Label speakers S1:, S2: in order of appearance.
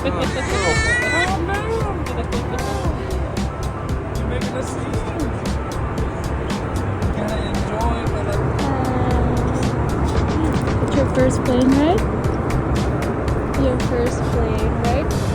S1: Oh no! You're making a scene. Can I enjoy the
S2: It's your first plane ride? Your first plane ride?